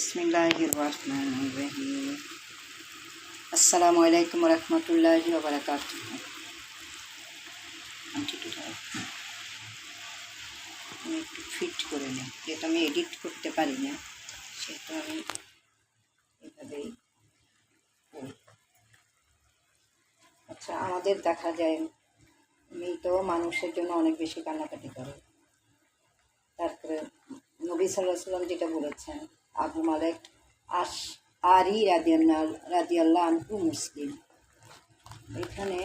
बिस्मिल्लाहिर्रहमानिर्रहीम। अस्सलामु अलैकुम रहमतुल्लाहि व बाराकातुहू। আমি একটু ফিট করে নিই, যেটা আমি এডিট করতে পারি না সেটা আমি এভাবেই করি। আচ্ছা, আমাদের দেখা যায় মেয়ে তো মানুষের জন্য অনেক বেশি কান্নাকাটি করে। তারপরে নবী সাল্লাল্লাহু আলাইহি ওয়াসাল্লাম যেটা বলেছেন, আবু মালেক আশআরী রাদিয়াল্লাহু আনহু মুসলিম, এখানে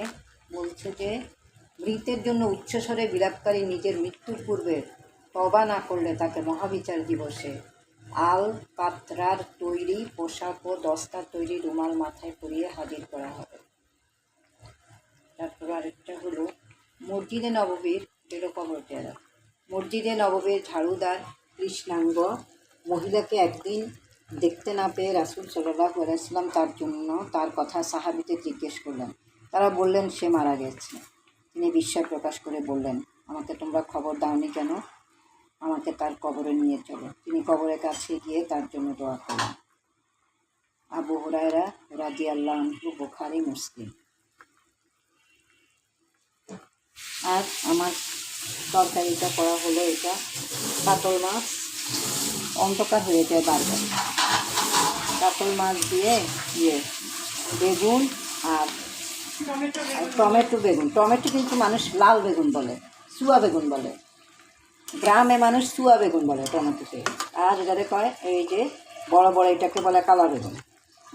বলছে যে মৃতের জন্য উচ্চস্বরে বিলাপকারী নিজের মৃত্যুর পূর্বে তওবা না করলে তাকে মহাবিচার দিবসে আল কাতরার তৈরি পোশাক ও দস্তার তৈরি রুমাল মাথায় পরিয়ে হাজির করা হবে। তারপর আরেকটা হলো মসজিদে নববীর, যেটা কবর দেওয়া, মসজিদে নববীর ঝাড়ুদার কৃষ্ণাঙ্গ মহিলাকে একদিন দেখতে না পেয়ে রাসূল সাল্লাল্লাহু আলাইহি ওয়াসাল্লাম তার জন্য তার কথা সাহাবীদের জিজ্ঞেস করলেন। তারা বললেন সে মারা গেছে। তিনি বিস্ময় প্রকাশ করে বললেন, আমাকে তোমরা খবর দাওনি কেন? আমাকে তার কবরে নিয়ে চলো। তিনি কবরের কাছে গিয়ে তার জন্য দোয়া করলেন। আবু হুরায়রা রাদিয়াল্লাহু আনহু, বুখারী, মুসলিম। আর আমার তরকারিটা করা হলো, এটা কাতল মাছ, অন্ধকার হয়ে যায় বারবার। কাতল মাছ দিয়ে বেগুন আর টমেটো বেগুন, টমেটো কিন্তু মানুষ লাল বেগুন বলে, চুয়া বেগুন বলে, গ্রামে মানুষ চুয়া বেগুন বলে টমেটোকে। আর এটাকে কয় এই যে বড় বড়, এটাকে বলে কালা বেগুন,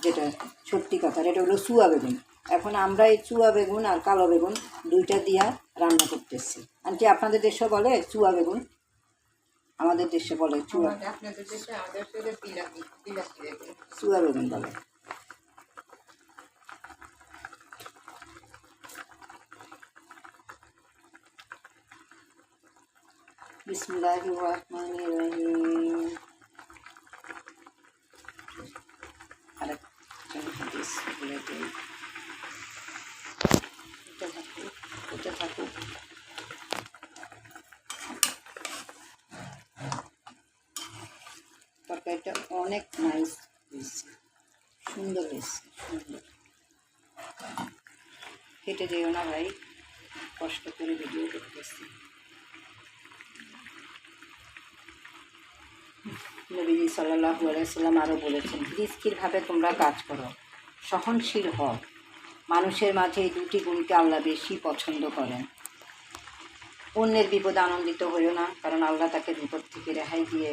যেটা সত্যি কথা, এটা হলো চুয়া বেগুন। এখন আমরা এই চুয়া বেগুন আর কালো বেগুন দুইটা দিয়া রান্না করতেছি। আন্টি, আপনাদের দেশে বলে চুয়া বেগুন? আমাদের দেশে বলে চুয়া বেগুন বলে। বিসমিল্লাহির রহমানির রহিম। আরেকটা হাদিস বলে দিই, এটা থাকুক। তরকারিটা অনেক নাইস হয়েছে, সুন্দর হয়েছে, সুন্দর। কেটে যেও না ভাই, কষ্ট করে ভিডিও করতেছি। নবী সাল্লাল্লাহু আলাইহি ওয়াসাল্লাম আরও বলেছেন, স্থিরভাবে তোমরা কাজ করো, সহনশীল হও। মানুষের মাঝে এই দুটি গুণকে আল্লাহ বেশি পছন্দ করেন। অন্যের বিপদে আনন্দিত হইও না, কারণ আল্লাহ তাকে বিপদ থেকে রেহাই দিয়ে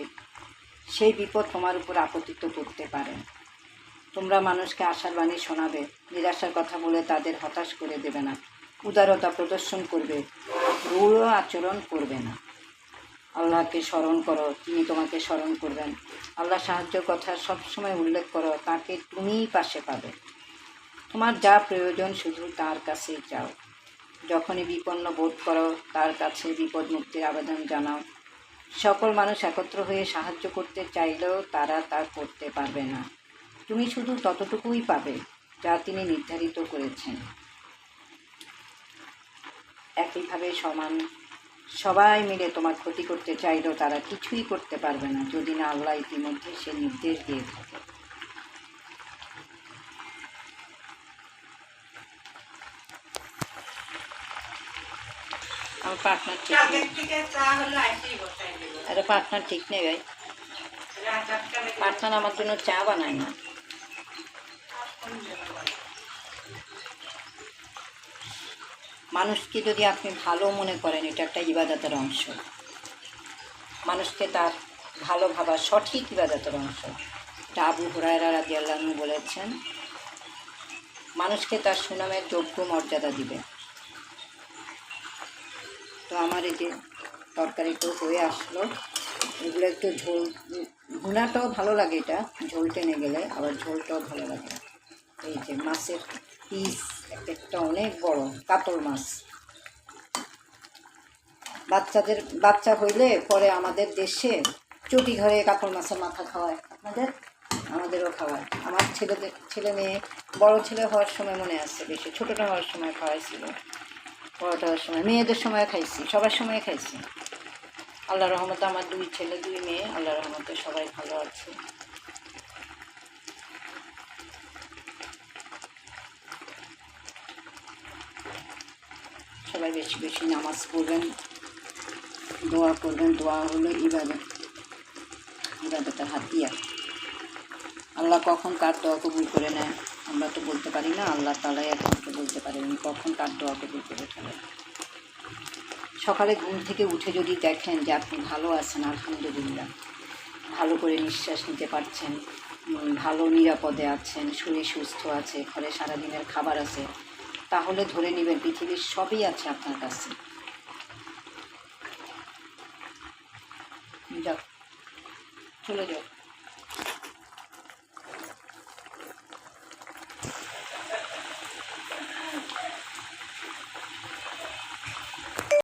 সেই বিপদ তোমার উপর আপতিত করতে পারেন। তোমরা মানুষকে আশার বাণী শোনাবে, নিরাশার কথা বলে তাদের হতাশ করে দেবে না। উদারতা প্রদর্শন করবে, রূঢ় আচরণ করবে না। আল্লাহকে স্মরণ করো, তিনি তোমাকে স্মরণ করবেন। আল্লাহ সাহায্যের কথা সবসময় উল্লেখ করো, তাকে তুমিই পাশে পাবে। তোমার যা প্রয়োজন শুধু তার কাছেই যাও। যখনই বিপন্ন বোধ করো তার কাছে বিপদ মুক্তির আবেদন জানাও। সকল মানুষ একত্র হয়ে সাহায্য করতে চাইলেও তারা তা করতে পারবে না। তুমি শুধু ততটুকুই পাবে যা তিনি নির্ধারিত করেছেন। একইভাবে সবাই মিলে তোমার ক্ষতি করতে চাইলেও তারা কিছুই করতে পারবে না, যদি না আল্লাহ ইতিমধ্যে সে নির্দেশ দিয়ে থাকে। আমার পার্টনার ঠিক নেই, এটা পার্টনার ঠিক নেই ভাই, পার্টনার আমার জন্য চা বানায় না। মানুষকে যদি আপনি ভালো মনে করেন, এটা একটা ইবাদতের অংশ। মানুষকে তার ভালো ভাবা সঠিক ইবাদতের অংশ। এটা আবু হুরায়রা রাদিয়াল্লাহু আনহু বলেছেন, মানুষকে তার সুনামের যোগ্য মর্যাদা দিবে। তো আমার এই যে তরকারিটাও হয়ে আসলো, এগুলো একটু ঝোল, ভুনাটাও ভালো লাগে, এটা ঝোল টেনে গেলে আবার ঝোলটাও ভালো লাগে। এই যে মাছের পিস একটা অনেক বড় কাতল মাছ। বাচ্চা হইলে পরে আমাদের দেশে চটি ঘরে কাতল মাছের মাথা খাওয়ায়, আমাদেরও খাওয়ায়। আমার ছেলে মেয়ে, বড় ছেলে হওয়ার সময় মনে আছে, বেশি ছোটোটা হওয়ার সময় খাওয়াইছিল, বড়টা হওয়ার সময়, মেয়েদের সময় খাইছি, সবার সময় খাইছি। আল্লাহ রহমতে আমার 2 ছেলে 2 মেয়ে, আল্লাহ রহমতে সবাই ভালো আছে। সবাই বেশি বেশি নামাজ পড়বেন, দোয়া করবেন। দোয়া হলো ইবাদতের হাতিয়ার। আল্লাহ কখন কার দোয়া কবুল করে নেয় আমরা তো বলতে পারি না, আল্লাহ তাআলাই একমাত্র বলতে পারেন উনি কখন কার দোয়া কবুল করে ফেলেন। সকালে ঘুম থেকে উঠে যদি দেখেন যে আপনি ভালো আছেন, আলহামদুলিল্লাহ, ভালো করে নিঃশ্বাস নিতে পারছেন, ভালো নিরাপদে আছেন, শরীর সুস্থ আছে, ঘরে সারাদিনের খাবার আছে, তাহলে ধরে নেবেন পৃথিবীর সবই আছে আপনার কাছে। যাও, চলে যাও।